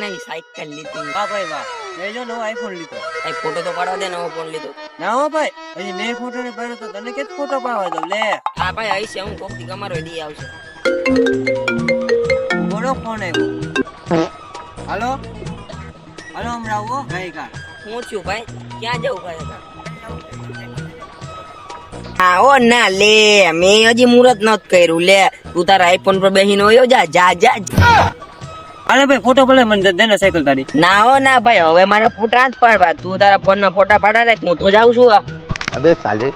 નવી સાયકલ લીધી. વાહ ભાઈ વાહ, લેજો નવો આઈફોન લીધો. એ ફોટો તો પાડવા દે, નવો ફોન લીધો. ના હો ભાઈ, હજી મેં ફોટો ને પાડ્યો તો તને કેત ફોટો પાડવા દો. લે હા ભાઈ આવી છે, હું કોક દી અમારો દી આવશે. બોલો ફોન આવ્યો. હાલો હાલો, હમણાં આવો ગાયકા. હું છું ભાઈ, ક્યાં જવું ભાઈ? હા ઓ ના લે, મેં હજી મુહૂર્ત નત કર્યું. લે તું તારા આઈફોન પર બેહીને હોયો જા જા જા. અરે ભાઈ ફોટો ભલે મને દે ને સાયકલ તારી. ના હો ના ભાઈ, હવે મારે ફોટા જ પાડવા. તું તારા ફોન ના ફોટા પાડા રાખ, હું તો જાઉં છું. अबे साले